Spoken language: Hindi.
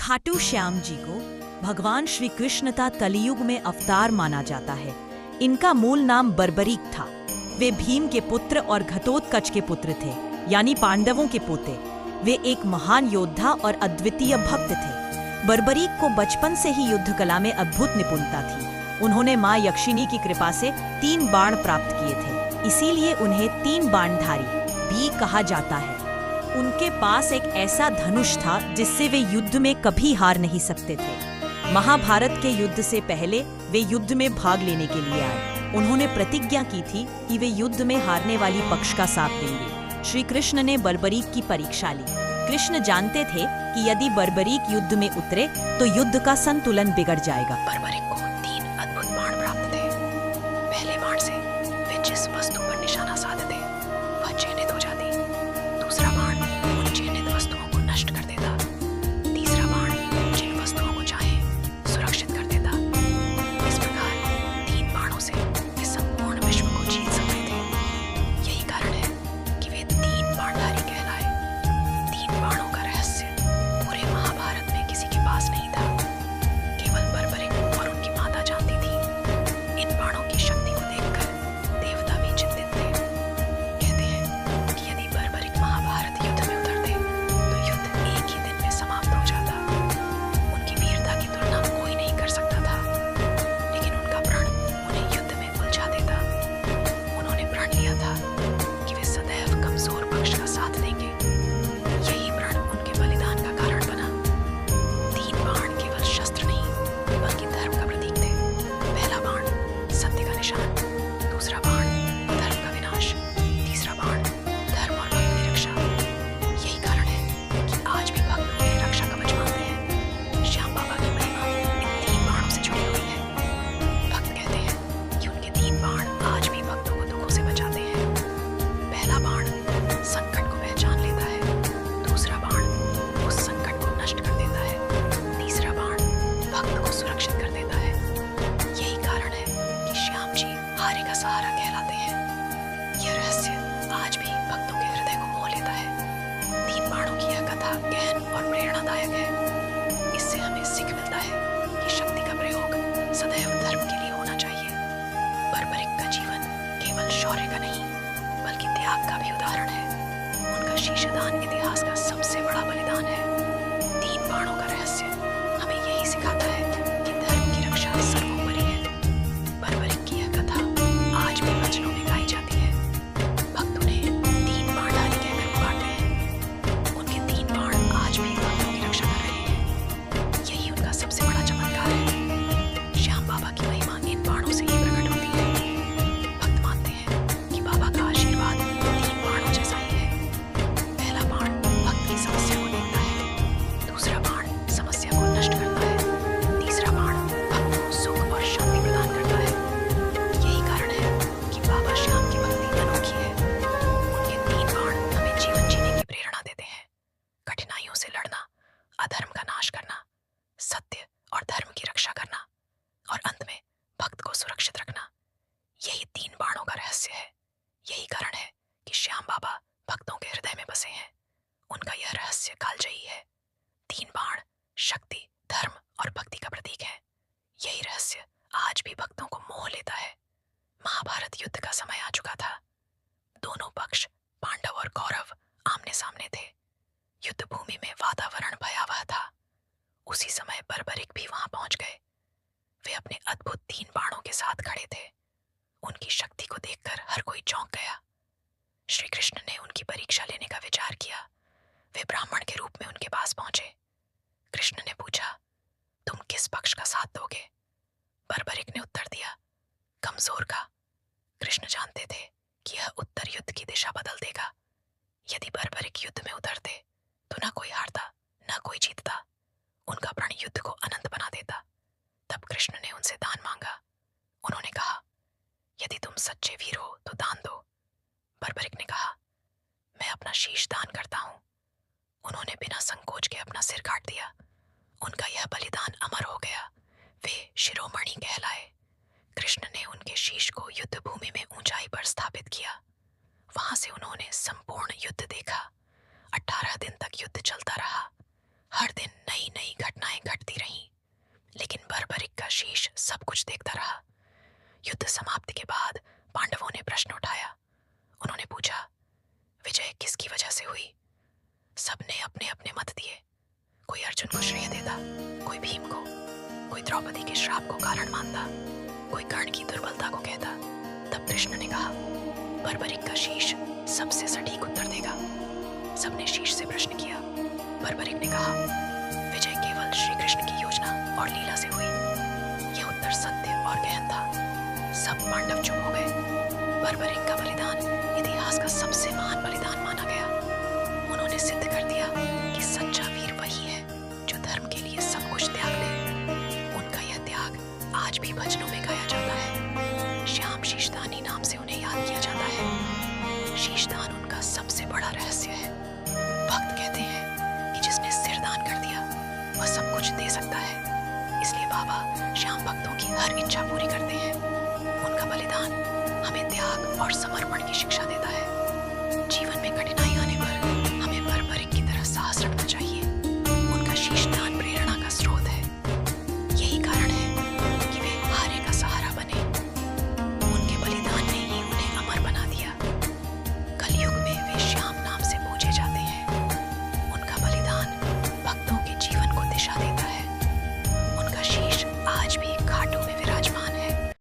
खाटू श्याम जी को भगवान श्री कृष्ण का कलियुग में अवतार माना जाता है। इनका मूल नाम बर्बरीक था। वे भीम के पुत्र और घटोत्कच के पुत्र थे, यानी पांडवों के पोते। वे एक महान योद्धा और अद्वितीय भक्त थे। बर्बरीक को बचपन से ही युद्ध कला में अद्भुत निपुणता थी। उन्होंने माँ यक्षिणी की कृपा से 3 बाण प्राप्त किए थे, इसीलिए उन्हें 3 बाणधारी भी कहा जाता है। उनके पास एक ऐसा धनुष था जिससे वे युद्ध में कभी हार नहीं सकते थे। महाभारत के युद्ध से पहले वे युद्ध में भाग लेने के लिए आए। उन्होंने प्रतिज्ञा की थी कि वे युद्ध में हारने वाली पक्ष का साथ देंगे। श्री कृष्ण ने बर्बरीक की परीक्षा ली। कृष्ण जानते थे कि यदि बर्बरीक युद्ध में उतरे तो युद्ध का संतुलन बिगड़ जाएगा। बर्बरीक को 3 अद्भुत बाण प्राप्त थे। पहले बाण से वे जिस वस्तु पर निशाना साधते वह चिन्हित हो जाती। दूसरा बाण उन चिन्हित वस्तुओं को नष्ट कर देता। तीसरा बाण जिन वस्तुओं को चाहे सुरक्षित कर देता। इस प्रकार 3 बाणों से वे संपूर्ण विश्व को जीत सकते थे। यही कारण है कि वे 3 बाणधारी कहलाए। 3 बाणों का रहस्य पूरे महाभारत में किसी के पास नहीं था। केवल बर्बरीक और उनकी माता जानती थी। इन बाणों की शक्ति को देखकर देवता भी चिंतित थे। कहते हैं कि यदि बर्बरीक महाभारत युद्ध में उतरते तो युद्ध एक ही दिन में समाप्त हो जाता। उनकी वीरता की तुलना कोई नहीं कर सकता था, लेकिन उनका प्रण उन्हें युद्ध में उलझा देता। उन्होंने प्रण लिया था कि वे सदैव कमजोर पक्ष का साथ देंगे। यही प्रण उनके बलिदान का कारण बना। 3 बाण केवल शस्त्र नहीं बल्कि धर्म का प्रतीक थे। पहला बाण सत्य का निशान, दूसरा बाण धर्म का विनाश, तीसरा बाण धर्म और भक्त की रक्षा। यही कारण है कि आज भी भक्त उन्हें रक्षा कवच मानते हैं। श्याम बाबा की महिमा इन 3 बाणों से जुड़ी हुई है। भक्त कहते हैं कि उनके 3 बाण आज भी भक्तों को दुखों से बचाते हैं। पहला बाण संकट को पहचान लेता है, दूसरा बाण उस संकट को नष्ट कर देता है, तीसरा बाण भक्त को सुरक्षित कर देता है। यही कारण है कि श्याम जी हारे का सहारा कहलाते हैं। यह रहस्य आज भी भक्तों के हृदय को मोह लेता है। 3 बाणों की यह कथा गहन और प्रेरणादायक है। इससे हमें सीख मिलता है कि शक्ति का प्रयोग सदैव धर्म के लिए होना चाहिए। बर्बरीक का जीवन केवल शौर्य का नहीं बल्कि त्याग का भी उदाहरण है। उनका शीशदान इतिहास का सबसे बड़ा बलिदान है। 3 बाणों का रहस्य हमें यही सिखाता है कि धर्म की रक्षा सर्वोपरि है। बर्बरीक की यह कथा आज भी वचनों में गाई जाती है। भक्त उन्हें 3 बाणधारी कहकर पुकारते हैं। उनके 3 बाण आज भी भक्तों की रक्षा कर रहे हैं। यही उनका सबसे बड़ा चमत्कार है। श्याम बाबा की महिमा इन बाणों से ही प्रकट होती है। भक्त मानते हैं कि बाबा का आशीर्वाद 3 बाणों जैसा ही है। पहला बाण भक्त की समस्या को देखता है, दूसरा बाण समस्या को नष्ट करता है, तीसरा बाण भक्त को सुख और शांति प्रदान करता है। यही कारण है कि बाबा श्याम की भक्ति अनोखी है। उनके 3 बाण हमें जीवन जीने की प्रेरणा देते हैं। कठिनाइयों से लड़ना, अधर्म का नाश करना, सत्य और धर्म की रक्षा करना और अंत में भक्त को सुरक्षित रखना। यही 3 बाणों का रहस्य है। यही कारण है कि श्याम बाबा भक्तों के हृदय में बसे हैं। उनका यह रहस्य कालजयी है। 3 बाण शक्ति, धर्म और भक्ति का प्रतीक है। यही रहस्य आज भी भक्तों को मोह लेता है। महाभारत युद्ध का समय आ चुका था। दोनों पक्ष पांडव और कौरव आमने सामने थे। युद्ध भूमि में वातावरण भयावह था। उसी समय बर्बरीक भी वहां पहुंच गए। वे अपने अद्भुत 3 बाणों के साथ खड़े थे। उनकी शक्ति को देखकर हर कोई चौंक गया। श्री कृष्ण ने उनकी परीक्षा लेने का विचार किया। वे ब्राह्मण के रूप में उनके पास पहुंचे। कृष्ण ने पूछा, तुम किस पक्ष का साथ दोगे? बर्बरीक ने उत्तर दिया, कमजोर का। कृष्ण जानते थे कि यह उत्तर युद्ध की दिशा बदल देगा। यदि बर्बरीक युद्ध में उतरते तो न कोई हारता न कोई जीतता। उनका प्रण युद्ध को अनंत बना देता। तब कृष्ण ने उनसे दान मांगा। उन्होंने कहा, यदि तुम सच्चे वीर हो तो दान दो। बर्बरीक ने कहा, मैं अपना शीश दान करता हूं। उन्होंने बिना संकोच के अपना सिर काट दिया। उनका यह बलिदान अमर हो गया। वे शिरोमणि कहलाए। कृष्ण ने उनके शीश को युद्ध भूमि में ऊंचाई पर स्थापित किया। वहां से उन्होंने संपूर्ण युद्ध देखा। 18 दिन तक युद्ध चलता रहा। हर दिन नई नई घटना सब कुछ देखता रहा। युद्ध समाप्ति के बाद पांडवों ने प्रश्न उठाया। उन्होंने पूछा, विजय किसकी वजह से हुई? सबने अपने अपने मत दिए। कोई अर्जुन को श्रेय देता, कोई भीम को, कोई द्रौपदी के श्राप को कारण मानता, कोई कर्ण की दुर्बलता को कहता। तब कृष्ण ने कहा, बर्बरिक का शीश सबसे सटीक उत्तर देगा। सबने शीश से प्रश्न किया। बर्बरिक ने कहा, विजय केवल श्री कृष्ण की योजना और लीला से हुई। यह उत्तर सत्य और गहन था। सब पांडव चुप हो गए। बर्बरिक का बलिदान इतिहास का सबसे महान बलिदान माना गया। उन्होंने सिद्ध कर दिया कि सच्चा वीर वही है जो धर्म के लिए सब कुछ त्याग दे। उनका यह त्याग आज भी भजनों में गाया जाता है। श्याम शीशदानी नाम से उन्हें याद किया जाता है। शीशदान उनका सबसे बड़ा रहस्य है। भक्त कहते हैं कि जिसने सिर दान कर दिया वह सब कुछ दे सकता है। इसलिए बाबा श्याम भक्तों की हर इच्छा पूरी करते हैं। उनका बलिदान हमें त्याग और समर्पण की शिक्षा देता है। जीवन में कठिनाई आने पर